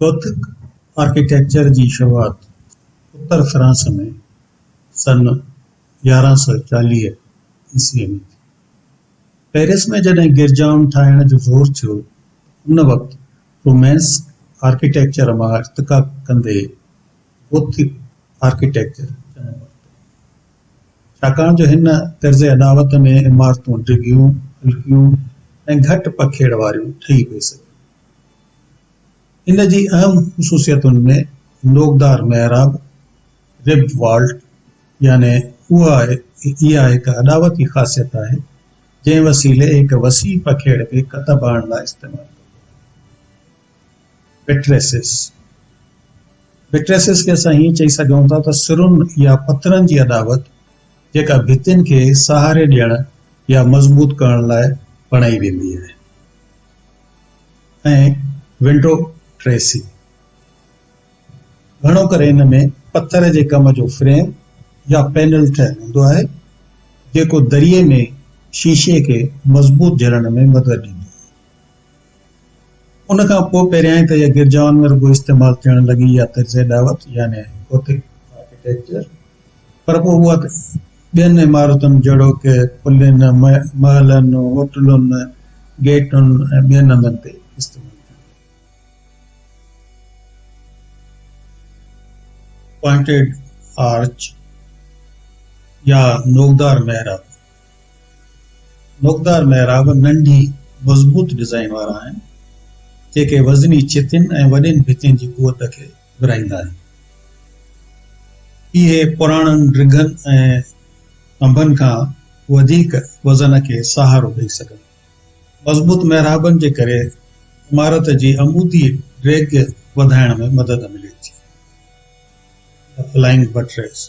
Gothic architecture जी शुरुआत उत्तर France में सन 1140 ईस्वी में थी। पेरिस में जॾहिं गिरजाउनि ठाहिण जो ज़ोर थियो, उन वक़्तु रोमेंस आर्किटेक्चर मां इर्तिक़ा कंदे गोथिक आर्किटेक्चर जनम वरितो, छाकाणि जो हिन तर्ज़ अदावत में इमारतूं डिघियूं, हल्कियूं ऐं घटि पखेड़ वारियूं ठही पई सघनि। इन जी अहम ख़ुसूसियतुनि में नोकदार महराब, रिब वॉल्ट यानी इहा हिकु अदावती ख़ासियत आहे जंहिं वसीले हिक वसी पखेड़ खे कत पाइण लाइ इस्तेमालु कबो। बिट्रेसिस खे असां हीअं चई सघूं था त सिरुनि या पथरनि जी अदावत जेका भितियुनि खे सहारे ॾियण या मज़बूत करण लाइ बणाई वेंदी आहे। ऐं विंडो ट्रेसी, घणो करे हिन में पत्थर जे कम जो फ्रेम या पैनल ठहियल हूंदो आहे जेको दरिये में शीशे खे मज़बूत जड़ण में मदद ॾींदो आहे। उन खां पोइ पहिरियां त इहा गिरजाउनि में रुॻो इस्तेमालु थियण लॻी या तर्ज़ दावत यानी गोथिक आर्किटेक्चर, पर पोइ उहा ॿियनि इमारतुनि जहिड़ो कि पुलनि, महलनि, होटलुनि, गेटुनि ऐं ॿियनि हंधनि ते इस्तेमालु पॉइंटेड आर्च या नोकदार महराब। नोकदार महराब नंढी मज़बूत डिज़ाइन वारा आहिनि जेके वज़नी छितियुनि ऐं वॾनि भितियुनि जी क़ुवत खे विरहाईंदा आहिनि। इहे पुराणनि डिघनि ऐं अंबनि खां वधीक वज़न खे सहारो ॾेई सघनि। मज़बूत महराबनि जे करे इमारत जी अमूदी ड्रैग वधाइण में मदद मिले थी। Flying buttress.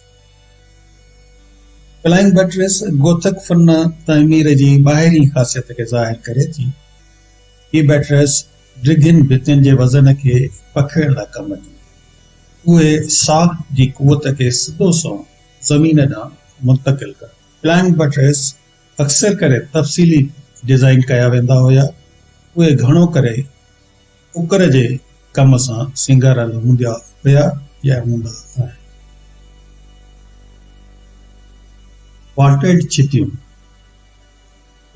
Flying buttress Gothic फन तामीर जी ॿाहिरीं ख़ासियत खे ज़ाहिर करे थी। हीअ बटरेस डिघनि भितियुनि जे वज़न खे पखिड़ण लाइ कमु अचे। उहे साख जी क़ुवत खे सिधो संओं ज़मीन ॾांहुं मुंतक़िल कर। फ्लाइंग बटरेस अक्सर करे तफ़सीली डिज़ाइन कया वेंदा हुया। उहे घणो करे उकर जे कम सां सिंगारियल हूंदा हुया या हूंदा आहिनि। वॉल्टेड छितियूं।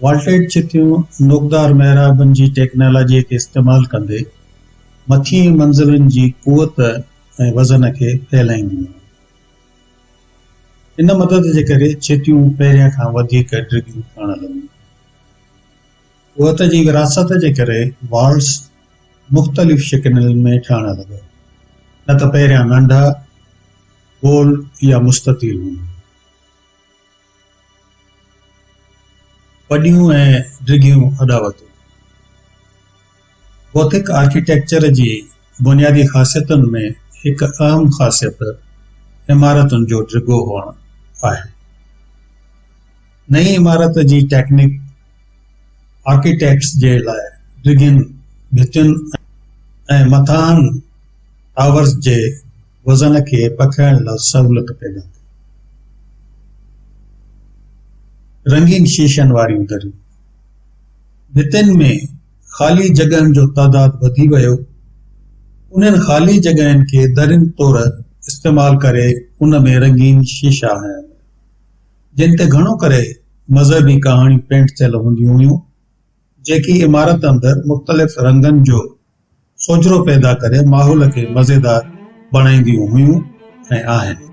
वॉल्टेड छितियूं नोकदार महराबनि जी टेक्नोलॉजीअ खे इस्तेमालु कंदे मथीं मंज़िलुनि जी क़ुवत ऐं वज़न खे फैलाईंदियूं। इन मदद जे करे छितियूं पहिरियां खां वधीक डिघियूं ठहण लॻियूं। क़ुवत जी विरासत जे करे वॉल्स मुख़्तलिफ़ शिकिलुनि में ठहण लॻा, न त पहिरियां नंढा, गोल या मुस्ततील हुआ। वॾियूं ऐं डिघियूं अदावतूं। गोथिक आर्किटेक्चर जी बुनियादी ख़ासियतुनि में हिकु अहम ख़ासियत इमारतुनि जो डिघो हुअणु आहे। नई इमारत जी टेक्निक आर्किटेक्ट्स जे लाइ डिघियुनि भितियुनि ऐं मथाहनि टावर्स जे वज़न खे पखिड़ण लाइ सहूलियत पैदा कई। रंगीन शीशनि वारियूं दरियूं। भितियुनि में ख़ाली जॻहियुनि जो तइदादु वधी वियो। उन्हनि ख़ाली जॻहियुनि खे दरियुनि तौरु इस्तेमालु करे उन में रंगीन शीशा हया, जिन ते घणो करे मज़हबी कहाणियूं पेंट थियल हूंदियूं हुयूं जेकी इमारत अंदरि मुख़्तलिफ़ रंगनि जो सोजरो पैदा करे माहौल खे मज़ेदार बणाईंदियूं हुयूं ऐं आहिनि।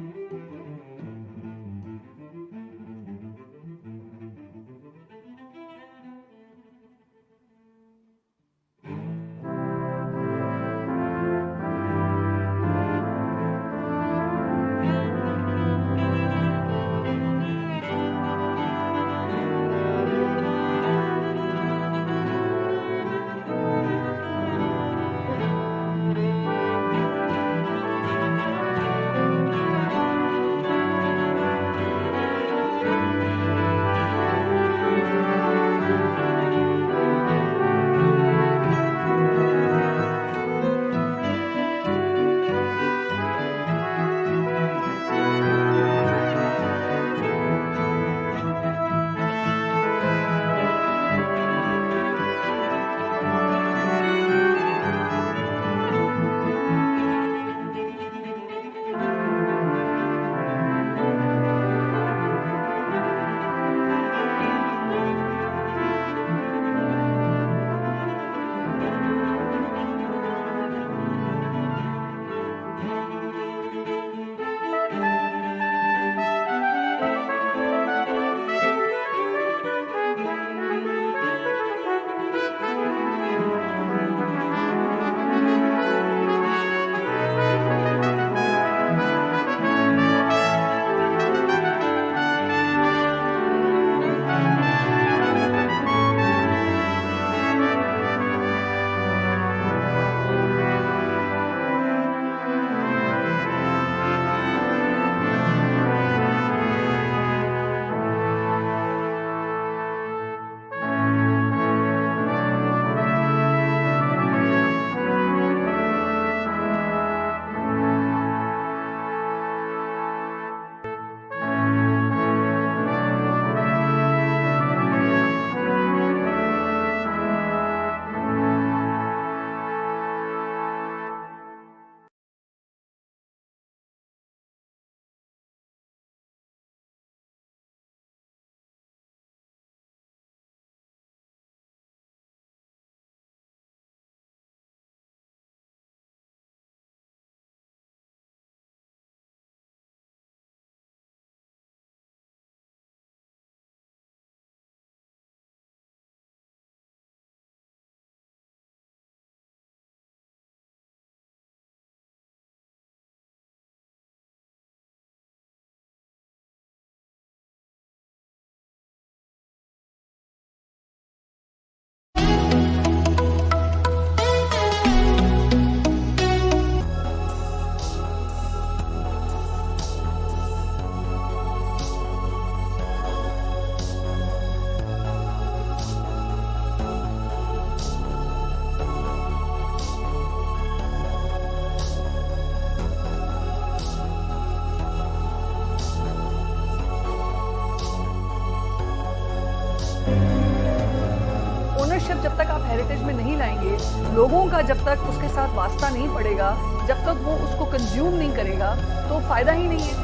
कॉन्सेप्ट जब तक आप हेरिटेज में नहीं लाएंगे, लोगों का जब तक उसके साथ वास्ता नहीं पड़ेगा, जब तक वो उसको कंज्यूम नहीं करेगा, तो फायदा ही नहीं है।